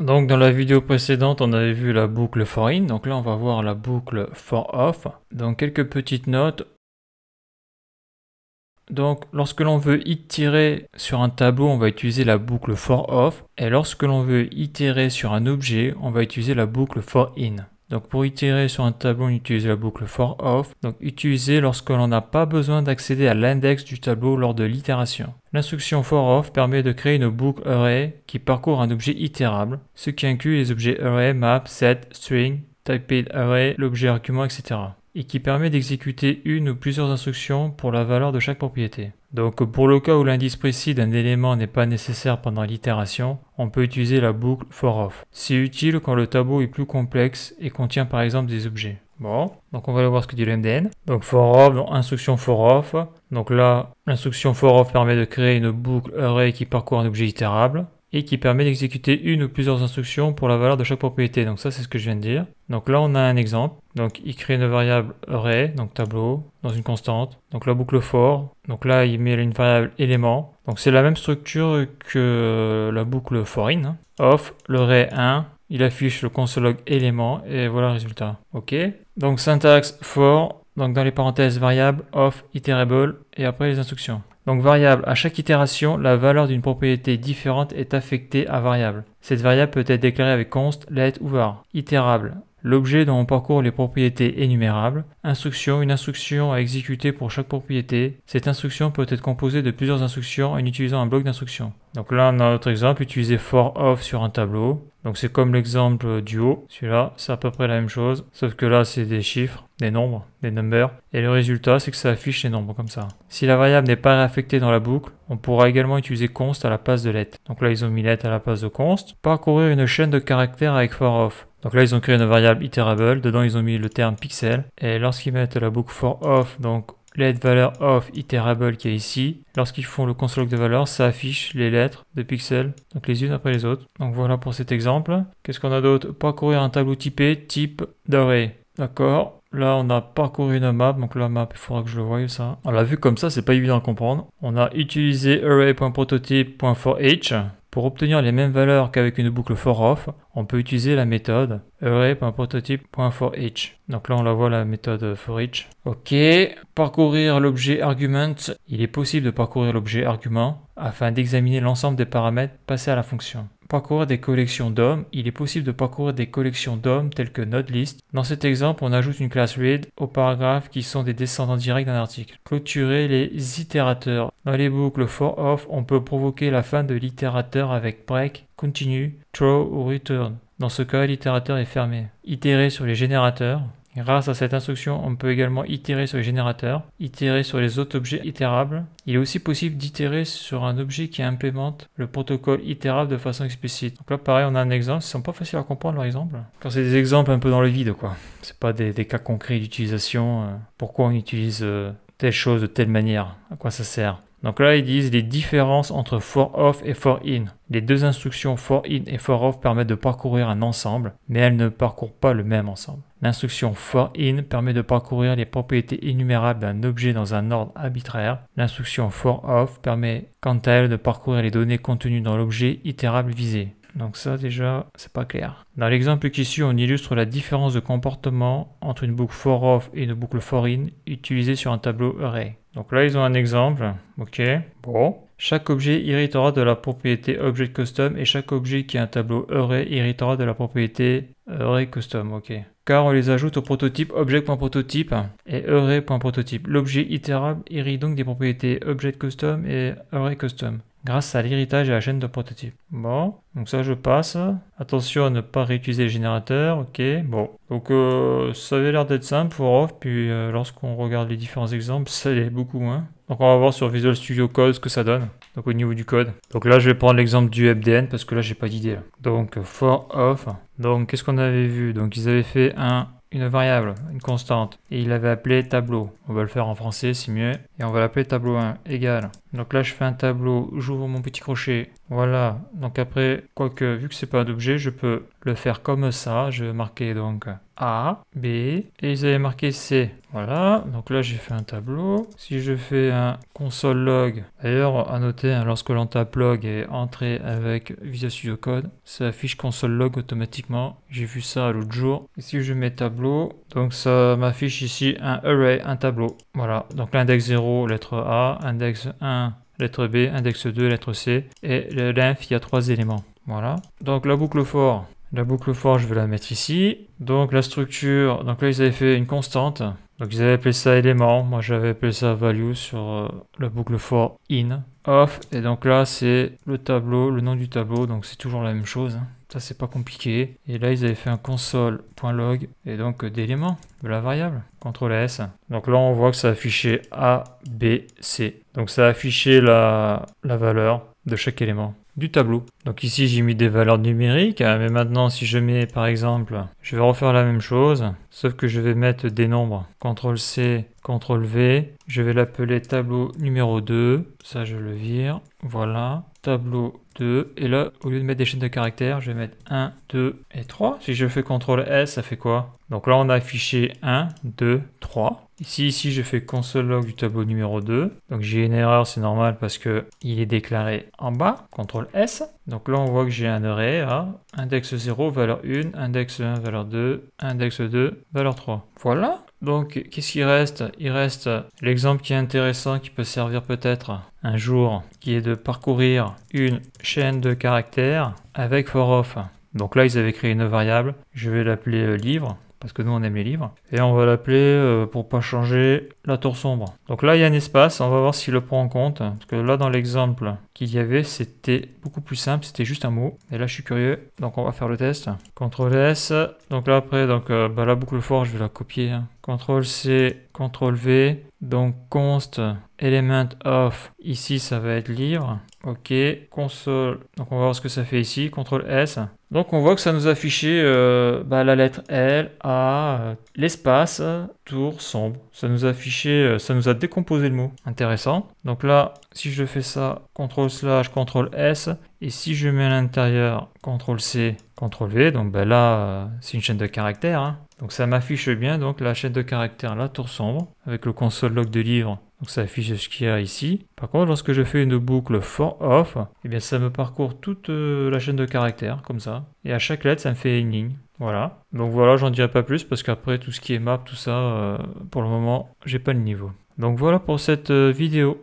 Donc dans la vidéo précédente, on avait vu la boucle for in, donc là on va voir la boucle for off. Donc quelques petites notes. Donc lorsque l'on veut itérer sur un tableau, on va utiliser la boucle for off. Et lorsque l'on veut itérer sur un objet, on va utiliser la boucle for in. Donc pour itérer sur un tableau, on utilise la boucle for off, donc utilisée lorsque l'on n'a pas besoin d'accéder à l'index du tableau lors de l'itération. L'instruction for off permet de créer une boucle array qui parcourt un objet itérable, ce qui inclut les objets array, map, set, string, typed array, l'objet argument, etc. et qui permet d'exécuter une ou plusieurs instructions pour la valeur de chaque propriété. Donc pour le cas où l'indice précis d'un élément n'est pas nécessaire pendant l'itération, on peut utiliser la boucle for off. C'est utile quand le tableau est plus complexe et contient par exemple des objets. Bon, donc on va aller voir ce que dit le MDN. Donc for off, donc instruction for off. Donc là, l'instruction for off permet de créer une boucle array qui parcourt un objet itérable et qui permet d'exécuter une ou plusieurs instructions pour la valeur de chaque propriété. Donc ça, c'est ce que je viens de dire. Donc là, on a un exemple. Donc il crée une variable array, donc tableau, dans une constante. Donc la boucle for. Donc là, il met une variable élément. Donc c'est la même structure que la boucle for in. Off, l'array 1. Il affiche le console.log élément et voilà le résultat. Ok. Donc syntaxe for. Donc dans les parenthèses variable, off, iterable et après les instructions. Donc variable, à chaque itération, la valeur d'une propriété différente est affectée à variable. Cette variable peut être déclarée avec const, let ou var. Itérable, l'objet dont on parcourt les propriétés énumérables. Instruction, une instruction à exécuter pour chaque propriété. Cette instruction peut être composée de plusieurs instructions en utilisant un bloc d'instructions. Donc là, on a notre exemple, utiliser for off sur un tableau. Donc c'est comme l'exemple du haut, celui-là, c'est à peu près la même chose, sauf que là c'est des chiffres, des nombres, des numbers, et le résultat c'est que ça affiche les nombres comme ça. Si la variable n'est pas réaffectée dans la boucle, on pourra également utiliser const à la place de let. Donc là ils ont mis let à la place de const. Parcourir une chaîne de caractères avec for off. Donc là ils ont créé une variable iterable, dedans ils ont mis le terme pixel, et lorsqu'ils mettent la boucle for off, donc let valeur of iterable qui est ici. Lorsqu'ils font le console.log de valeur, ça affiche les lettres de pixels, donc les unes après les autres. Donc voilà pour cet exemple. Qu'est-ce qu'on a d'autre? Parcourir un tableau typé, type d'array. D'accord. Là, on a parcouru une map, donc la map, il faudra que je le voie ça. On l'a vu comme ça, c'est pas évident à comprendre. On a utilisé array.prototype.forH. Pour obtenir les mêmes valeurs qu'avec une boucle for off, on peut utiliser la méthode array.prototype.forH. Donc là, on la voit, la méthode forH. Ok. Parcourir l'objet argument. Il est possible de parcourir l'objet argument afin d'examiner l'ensemble des paramètres passés à la fonction. Parcourir des collections DOM. Il est possible de parcourir des collections DOM telles que NodeList. Dans cet exemple, on ajoute une classe read aux paragraphes qui sont des descendants directs d'un article. Clôturer les itérateurs. Dans les boucles for off, on peut provoquer la fin de l'itérateur avec break, continue, throw ou return. Dans ce cas, l'itérateur est fermé. Itérer sur les générateurs. Grâce à cette instruction, on peut également itérer sur les générateurs, itérer sur les autres objets itérables. Il est aussi possible d'itérer sur un objet qui implémente le protocole itérable de façon explicite. Donc là, pareil, on a un exemple. Ce ne sont pas faciles à comprendre, leur exemple. Quand c'est des exemples un peu dans le vide, quoi. C'est pas des cas concrets d'utilisation. Pourquoi on utilise telle chose de telle manière? À quoi ça sert? Donc là, ils disent les différences entre for off et for in. Les deux instructions for in et for off permettent de parcourir un ensemble, mais elles ne parcourent pas le même ensemble. L'instruction for in permet de parcourir les propriétés énumérables d'un objet dans un ordre arbitraire. L'instruction for off permet quant à elle de parcourir les données contenues dans l'objet itérable visé. Donc ça déjà, c'est pas clair. Dans l'exemple qui suit, on illustre la différence de comportement entre une boucle for off et une boucle for in utilisée sur un tableau array. Donc là, ils ont un exemple. Ok. Bon. Chaque objet héritera de la propriété object custom et chaque objet qui a un tableau array héritera de la propriété array custom. Ok. Car on les ajoute au prototype object.prototype et array.prototype. L'objet itérable hérite donc des propriétés object custom et array custom, grâce à l'héritage et à la chaîne de prototype. Bon, donc ça je passe. Attention à ne pas réutiliser le générateur, ok, bon. Donc ça avait l'air d'être simple for off, puis lorsqu'on regarde les différents exemples, ça l'est beaucoup moins. Donc on va voir sur Visual Studio Code ce que ça donne, donc au niveau du code. Donc là je vais prendre l'exemple du MDN parce que là j'ai pas d'idée. Donc for off, donc qu'est-ce qu'on avait vu? Donc ils avaient fait une variable, une constante, et il avait appelé tableau. On va le faire en français, c'est mieux. Et on va l'appeler tableau 1 égale. Donc là, je fais un tableau, j'ouvre mon petit crochet. Voilà. Donc après, quoique, vu que c'est pas d'objet, je peux le faire comme ça. Je vais marquer donc A, B, et ils avaient marqué C. Voilà. Donc là, j'ai fait un tableau. Si je fais un console log, d'ailleurs, à noter, hein, lorsque l'on tape log et entrée avec Visual Studio Code, ça affiche console log automatiquement. J'ai vu ça l'autre jour. Et si je mets tableau, donc ça m'affiche ici un array, un tableau. Voilà. Donc l'index 0, lettre A, index 1, lettre B, index 2, lettre C, et le length, il y a 3 éléments. Voilà. Donc la boucle for, je vais la mettre ici. Donc la structure, donc là ils avaient fait une constante. Donc ils avaient appelé ça élément, moi j'avais appelé ça value sur la boucle for in, off, et donc là c'est le tableau, le nom du tableau, donc c'est toujours la même chose. Ça c'est pas compliqué. Et là ils avaient fait un console.log et donc d'éléments de la variable. CTRL S. Donc là on voit que ça affichait A, B, C. Donc ça a affiché la valeur de chaque élément du tableau. Donc ici j'ai mis des valeurs numériques, mais maintenant si je mets par exemple, je vais refaire la même chose, sauf que je vais mettre des nombres. CTRL C, CTRL V, je vais l'appeler tableau numéro 2, ça je le vire, voilà, tableau 2, et là au lieu de mettre des chaînes de caractères, je vais mettre 1, 2 et 3. Si je fais CTRL S, ça fait quoi? Donc là on a affiché 1, 2, 3. Ici, je fais console log du tableau numéro 2. Donc j'ai une erreur, c'est normal parce que il est déclaré en bas. CTRL S. Donc là, on voit que j'ai un array à index 0, valeur 1, index 1, valeur 2, index 2, valeur 3. Voilà. Donc, qu'est-ce qu'il reste? Il reste l'exemple qui est intéressant, qui peut servir peut-être un jour, qui est de parcourir une chaîne de caractères avec for-off. Donc là, ils avaient créé une variable. Je vais l'appeler livre, parce que nous on aime les livres, et on va l'appeler pour pas changer la tour sombre. Donc là il y a un espace, on va voir s'il le prend en compte, parce que là dans l'exemple qu'il y avait c'était beaucoup plus simple, c'était juste un mot, et là je suis curieux, donc on va faire le test. CTRL S, donc là après la boucle for je vais la copier, hein. CTRL C, CTRL V, donc const element of, ici ça va être livre, ok, console, donc on va voir ce que ça fait ici, CTRL S. Donc on voit que ça nous a affiché la lettre L, A, l'espace, tour, sombre. Ça nous a affiché, ça nous a décomposé le mot. Intéressant. Donc là, si je fais ça, CTRL/, CTRL S, et si je mets à l'intérieur, CTRL C, CTRL V, donc là, c'est une chaîne de caractères, hein. Donc ça m'affiche bien donc la chaîne de caractères, la tour sombre, avec le console log de livre. Donc ça affiche ce qu'il y a ici. Par contre, lorsque je fais une boucle for off, eh bien ça me parcourt toute la chaîne de caractères, comme ça. Et à chaque lettre, ça me fait une ligne. Voilà. Donc voilà, j'en dirai pas plus, parce qu'après, tout ce qui est map, tout ça, pour le moment, j'ai pas le niveau. Donc voilà pour cette vidéo.